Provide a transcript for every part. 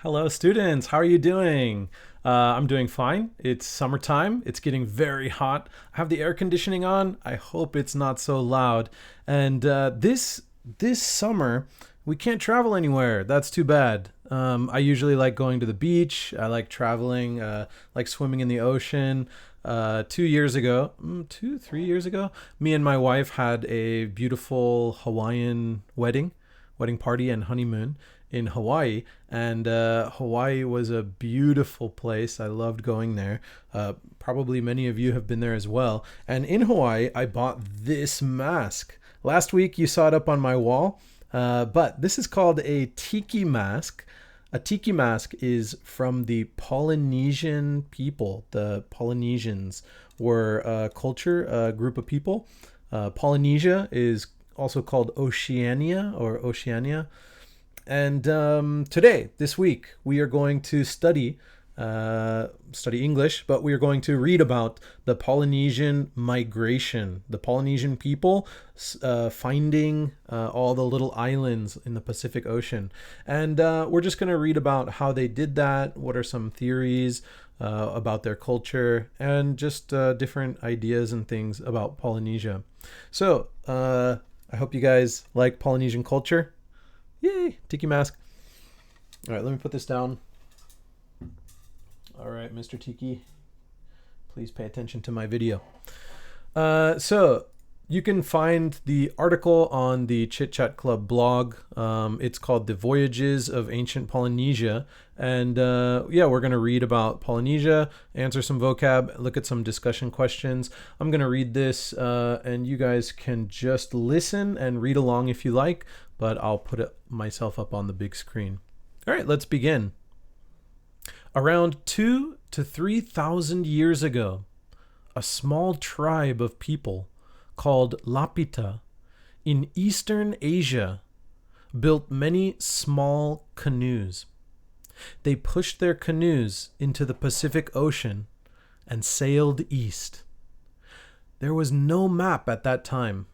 Hello, students. How are you doing? I'm doing fine. It's summertime. It's getting very hot. I have the air conditioning on. I hope it's not so loud. And this summer, we can't travel anywhere. That's too bad. I usually like going to the beach. I like traveling, like swimming in the ocean. 2 years ago, 3 years ago, me and my wife had a beautiful Hawaiian wedding party and honeymoon in Hawaii. And Hawaii was a beautiful place. I loved going there. Probably many of you have been there as well. And in Hawaii, I bought this mask. Last week, you saw it up on my wall. But this is called a tiki mask. A tiki mask is from the Polynesian people. The Polynesians were a culture, a group of people. Polynesia is also called Oceania or Oceania. And this week, we are going to study English, but we are going to read about the Polynesian migration, the Polynesian people finding all the little islands in the Pacific Ocean. And we're just going to read about how they did that, what are some theories about their culture, and just different ideas and things about Polynesia. So I hope you guys like Polynesian culture. Yay, tiki mask. All right, let me put this down. All right, Mr. Tiki, please pay attention to my video. So you can find the article on the Chit Chat Club blog. It's called The Voyages of Ancient Polynesia. And we're going to read about Polynesia, answer some vocab, look at some discussion questions. I'm going to read this and you guys can just listen and read along if you like, but I'll put it myself up on the big screen. All right, let's begin. Around 2,000 to 3,000 years ago, a small tribe of people called Lapita in Eastern Asia built many small canoes. They pushed their canoes into the Pacific Ocean and sailed east. There was no map at that time,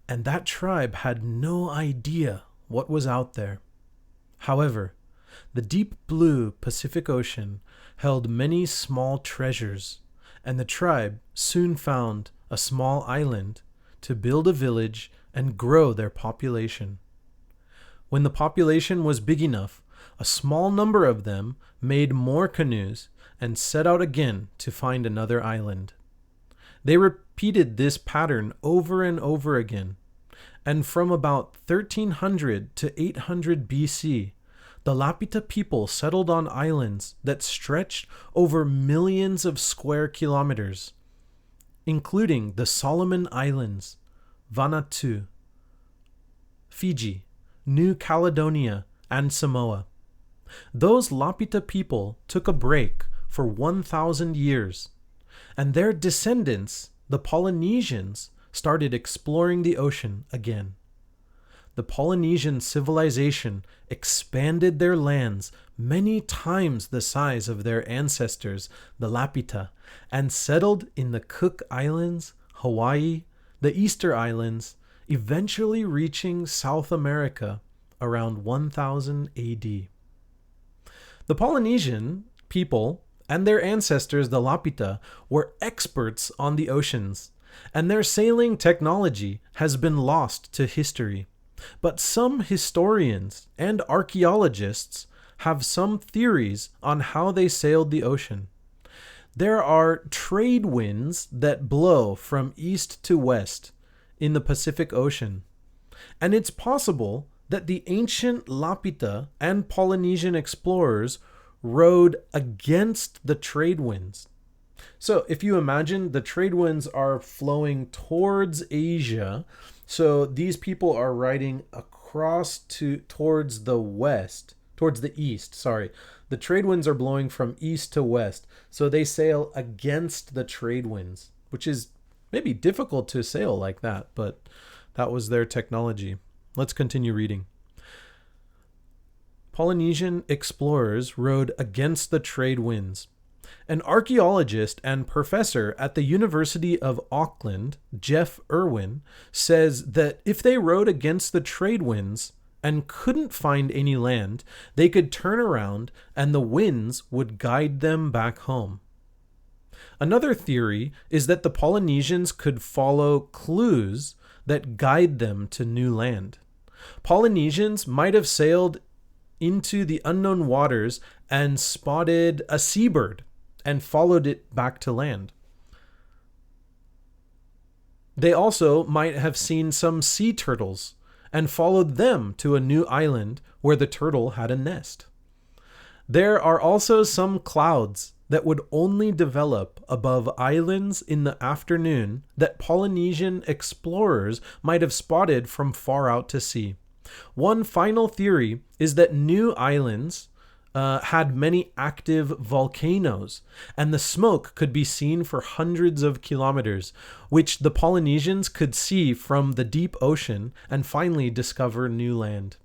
and that tribe had no idea what was out there. However, the deep blue Pacific Ocean held many small treasures, and the tribe soon found a small island to build a village and grow their population. When the population was big enough, a small number of them made more canoes and set out again to find another island. They repeated this pattern over and over again, and from about 1300 to 800 BC, the Lapita people settled on islands that stretched over millions of square kilometers, including the Solomon Islands, Vanuatu, Fiji, New Caledonia, and Samoa. Those Lapita people took a break for 1,000 years, and their descendants, the Polynesians, started exploring the ocean again. The Polynesian civilization expanded their lands many times the size of their ancestors, the Lapita, and settled in the Cook Islands, Hawaii, the Easter Islands, eventually reaching South America around 1000 AD. The Polynesian people and their ancestors, the Lapita, were experts on the oceans, and their sailing technology has been lost to history. But some historians and archaeologists have some theories on how they sailed the ocean. There are trade winds that blow from east to west in the Pacific Ocean, and it's possible that the ancient Lapita and Polynesian explorers rode against the trade winds. So if you imagine the trade winds are flowing towards Asia, so these people are riding across towards the east, sorry. The trade winds are blowing from east to west, so they sail against the trade winds, which is maybe difficult to sail like that, but that was their technology. Let's continue reading. Polynesian explorers rode against the trade winds. An archaeologist and professor at the University of Auckland, Jeff Irwin, says that if they rode against the trade winds, and couldn't find any land, they could turn around and the winds would guide them back home. Another theory is that the Polynesians could follow clues that guide them to new land. Polynesians might have sailed into the unknown waters and spotted a seabird and followed it back to land. They also might have seen some sea turtles and followed them to a new island where the turtle had a nest. There are also some clouds that would only develop above islands in the afternoon that Polynesian explorers might have spotted from far out to sea. One final theory is that new islands had many active volcanoes, and the smoke could be seen for hundreds of kilometers, which the Polynesians could see from the deep ocean and finally discover new land.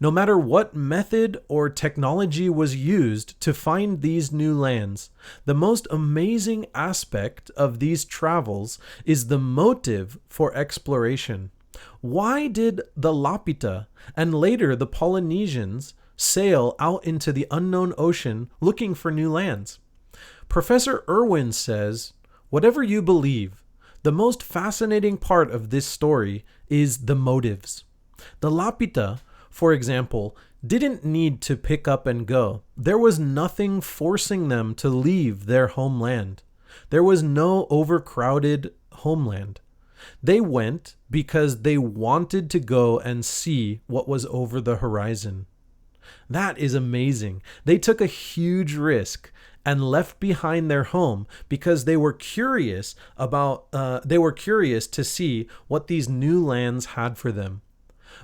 No matter what method or technology was used to find these new lands, the most amazing aspect of these travels is the motive for exploration. Why did the Lapita and later the Polynesians sail out into the unknown ocean looking for new lands? Professor Irwin says, "Whatever you believe, the most fascinating part of this story is the motives. The Lapita, for example, didn't need to pick up and go. There was nothing forcing them to leave their homeland. There was no overcrowded homeland. They went because they wanted to go and see what was over the horizon." That is amazing. They took a huge risk and left behind their home because they were curious to see what these new lands had for them.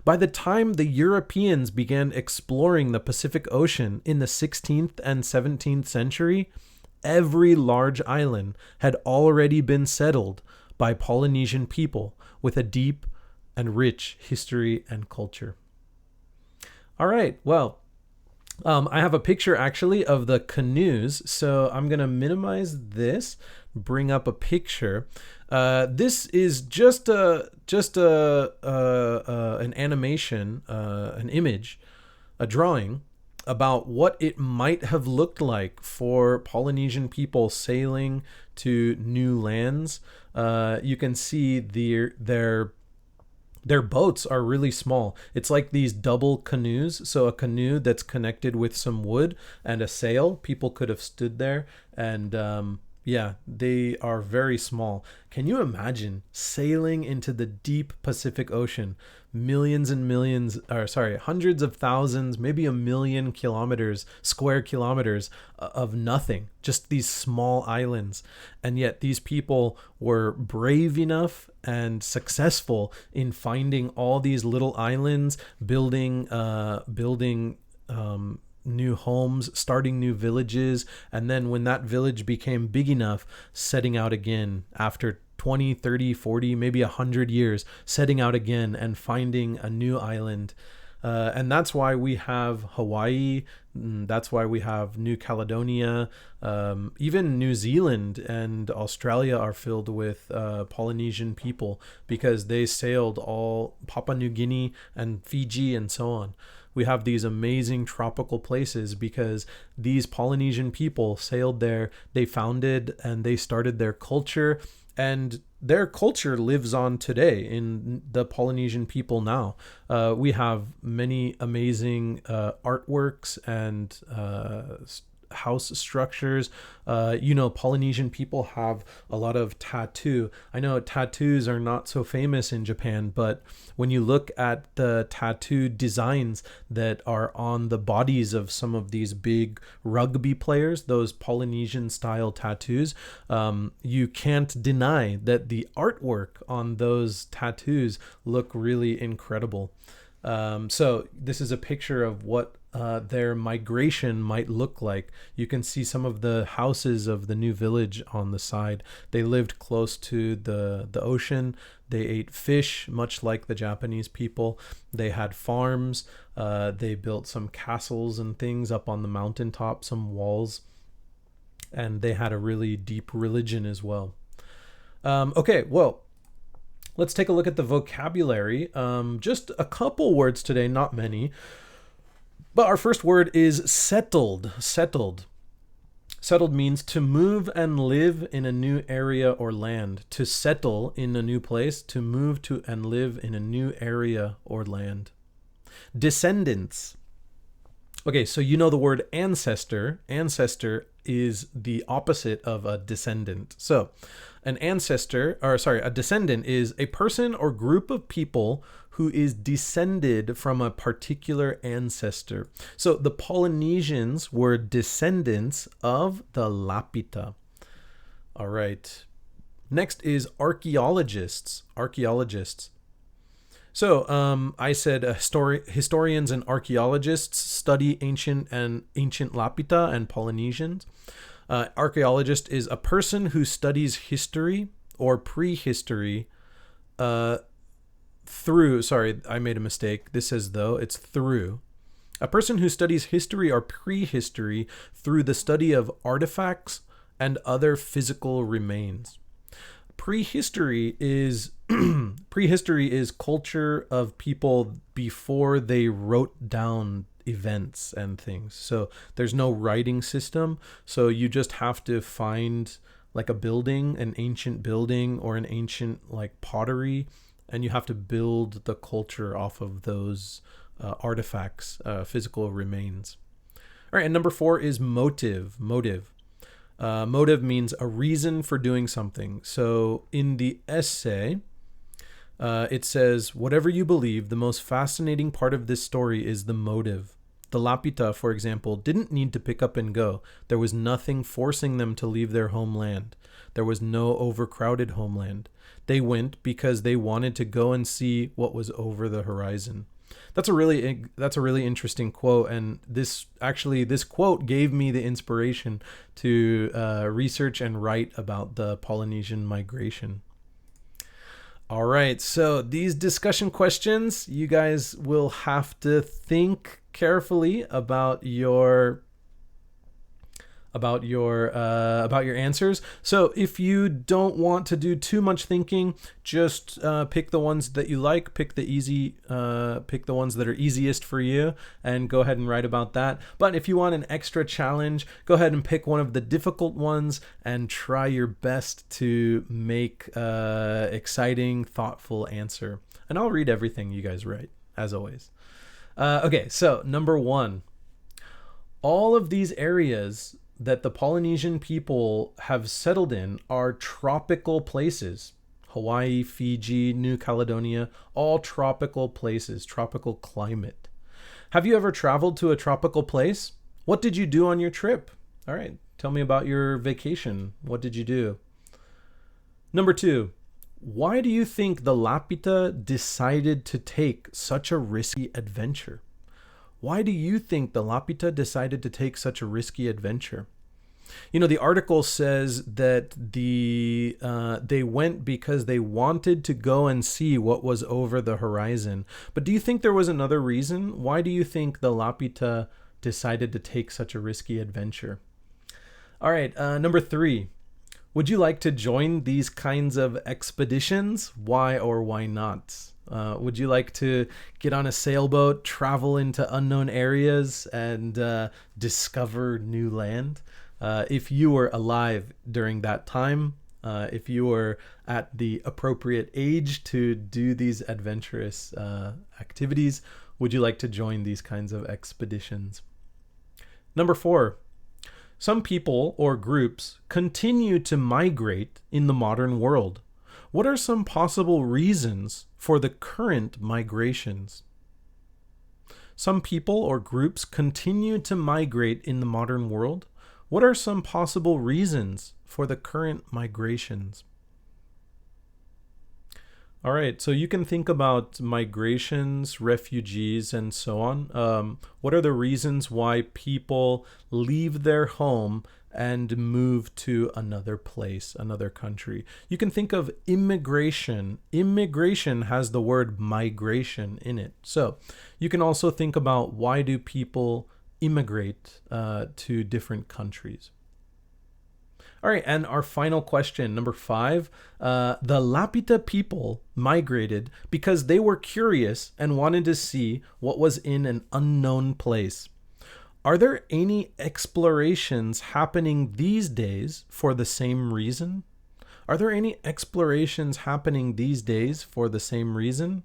By the time the Europeans began exploring the Pacific Ocean in the 16th and 17th century, every large island had already been settled by Polynesian people with a deep and rich history and culture. All right, well, I have a picture actually of the canoes, so I'm going to minimize this, bring up a picture. This is just an animation, an image, a drawing about what it might have looked like for Polynesian people sailing to new lands. You can see their boats are really small. It's like these double canoes. So a canoe that's connected with some wood and a sail. People could have stood there and yeah, they are very small. Can you imagine sailing into the deep Pacific Ocean, hundreds of thousands, maybe 1,000,000 kilometers, square kilometers of nothing, just these small islands. And yet these people were brave enough and successful in finding all these little islands, building new homes, starting new villages, and then when that village became big enough, setting out again after 20, 30, 40, maybe 100 years, setting out again and finding a new island. And that's why we have Hawaii, that's why we have New Caledonia, even New Zealand and Australia are filled with Polynesian people because they sailed all Papua New Guinea and Fiji and so on. We have these amazing tropical places because these Polynesian people sailed there, they founded and they started their culture, and their culture lives on today in the Polynesian people now. We have many amazing artworks and house structures. Polynesian people have a lot of tattoo. I know tattoos are not so famous in Japan, but when you look at the tattoo designs that are on the bodies of some of these big rugby players, those Polynesian style tattoos, you can't deny that the artwork on those tattoos look really incredible. So this is a picture of what their migration might look like. You can see some of the houses of the new village on the side. They lived close to the ocean. They ate fish, much like the Japanese people. They had farms. They built some castles and things up on the mountaintop, some walls. And they had a really deep religion as well. Okay, well, Let's take a look at the vocabulary. Just a couple words today, not many. But our first word is settled. Settled. Settled means to move and live in a new area or land. To settle in a new place, to move to and live in a new area or land. Descendants. Okay, so you know the word ancestor. Ancestor is the opposite of a descendant. So a descendant is a person or group of people who is descended from a particular ancestor. So the Polynesians were descendants of the Lapita. All right. Next is archaeologists. Archaeologists. So I said historians and archaeologists study ancient Lapita and Polynesians. Archaeologist is a person who studies history or prehistory through, sorry, I made a mistake. This says though, it's through. A person who studies history or prehistory through the study of artifacts and other physical remains. Prehistory is culture of people before they wrote down events and things. So there's no writing system. So you just have to find like a building, an ancient building or an ancient like pottery, and you have to build the culture off of those artifacts, physical remains. All right, and number 4 is motive. Motive. Motive means a reason for doing something. So in the essay, it says, whatever you believe, the most fascinating part of this story is the motive. The Lapita, for example, didn't need to pick up and go. There was nothing forcing them to leave their homeland. There was no overcrowded homeland. They went because they wanted to go and see what was over the horizon. That's a really interesting quote, and this quote gave me the inspiration to research and write about the Polynesian migration. All right, so these discussion questions, you guys will have to think carefully about your answers. So if you don't want to do too much thinking, just pick the ones that you like, pick the ones that are easiest for you, and go ahead and write about that. But if you want an extra challenge, go ahead and pick one of the difficult ones and try your best to make exciting, thoughtful answer. And I'll read everything you guys write, as always. Okay, so number 1. All of these areas that the Polynesian people have settled in are tropical places. Hawaii, Fiji, New Caledonia, all tropical places, tropical climate. Have you ever traveled to a tropical place? What did you do on your trip? All right, tell me about your vacation. What did you do? Number 2, why do you think the Lapita decided to take such a risky adventure? Why do you think the Lapita decided to take such a risky adventure? You know, the article says that they went because they wanted to go and see what was over the horizon. But do you think there was another reason? Why do you think the Lapita decided to take such a risky adventure? All right, number 3. Would you like to join these kinds of expeditions? Why or why not? Would you like to get on a sailboat, travel into unknown areas, and discover new land? If you were alive during that time, if you were at the appropriate age to do these adventurous activities, would you like to join these kinds of expeditions? Number 4. Some people or groups continue to migrate in the modern world. What are some possible reasons for the current migrations? Some people or groups continue to migrate in the modern world. What are some possible reasons for the current migrations? All right, so you can think about migrations, refugees, and so on. What are the reasons why people leave their home and move to another place, another country? You can think of immigration. Immigration has the word migration in it. So you can also think about, why do people immigrate to different countries? All right, and our final question, number 5. The Lapita people migrated because they were curious and wanted to see what was in an unknown place. Are there any explorations happening these days for the same reason? Are there any explorations happening these days for the same reason?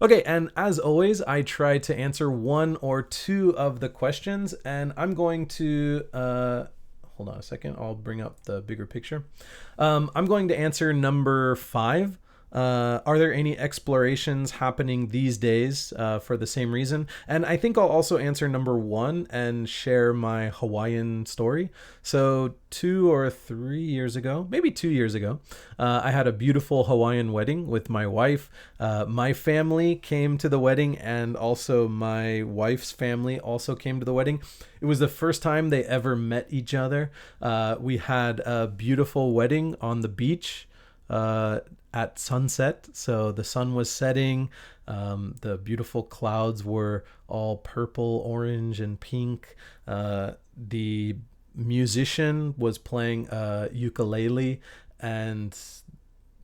Okay, and as always, I try to answer one or two of the questions, and I'm going to hold on a second. I'll bring up the bigger picture. I'm going to answer number 5. Are there any explorations happening these days for the same reason? And I think I'll also answer number 1 and share my Hawaiian story. So 2 or 3 years ago, maybe 2 years ago, I had a beautiful Hawaiian wedding with my wife. My family came to the wedding, and also my wife's family also came to the wedding. It was the first time they ever met each other. We had a beautiful wedding on the beach at sunset. So the sun was setting. The beautiful clouds were all purple, orange, and pink. The musician was playing ukulele, and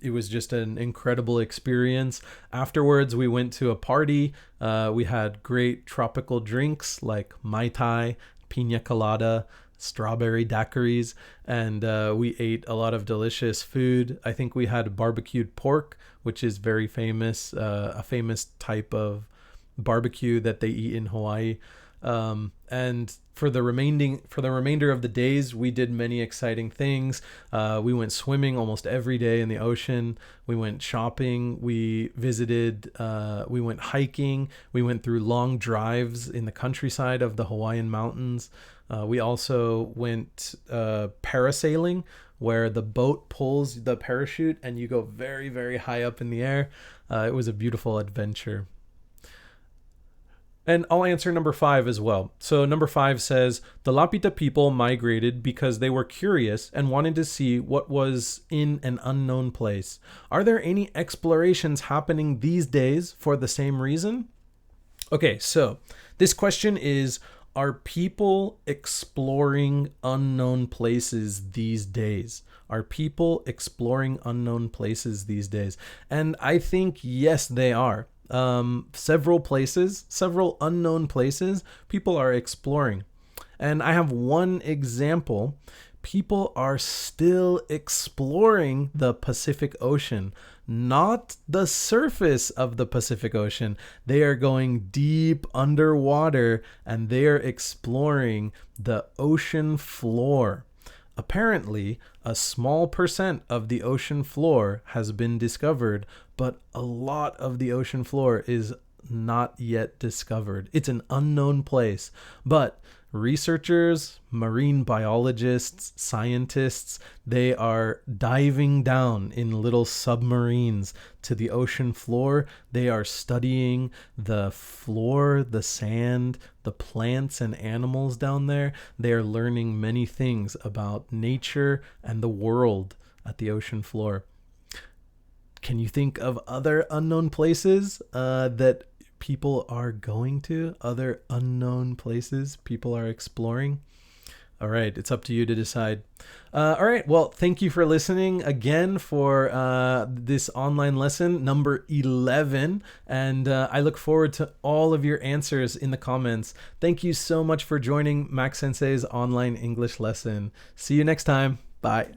it was just an incredible experience. Afterwards, we went to a party. We had great tropical drinks like Mai Tai, Pina Colada, strawberry daiquiris, and we ate a lot of delicious food. I think we had barbecued pork, which is very famous, a famous type of barbecue that they eat in Hawaii. And for the remainder of the days, we did many exciting things. We went swimming almost every day in the ocean. We went shopping. We visited. We went hiking. We went through long drives in the countryside of the Hawaiian mountains. We also went parasailing, where the boat pulls the parachute and you go very, very high up in the air. It was a beautiful adventure. And I'll answer number 5 as well. So number 5 says, the Lapita people migrated because they were curious and wanted to see what was in an unknown place. Are there any explorations happening these days for the same reason? Okay, so this question is, are people exploring unknown places these days? Are people exploring unknown places these days? And I think, yes, they are. Several unknown places people are exploring. And I have one example. People are still exploring the Pacific Ocean, not the surface of the Pacific Ocean. They are going deep underwater and they are exploring the ocean floor. Apparently, a small percent of the ocean floor has been discovered, but a lot of the ocean floor is not yet discovered. It's an unknown place, but researchers, marine biologists, scientists, they are diving down in little submarines to the ocean floor. They are studying the floor, the sand, the plants and animals down there. They are learning many things about nature and the world at the ocean floor. Can you think of other unknown places that people are going to, other unknown places people are exploring? All right, it's up to you to decide. All right, well, thank you for listening again for this online lesson number 11, and I look forward to all of your answers in the comments. Thank you so much for joining Max Sensei's online English lesson. See you next time. Bye.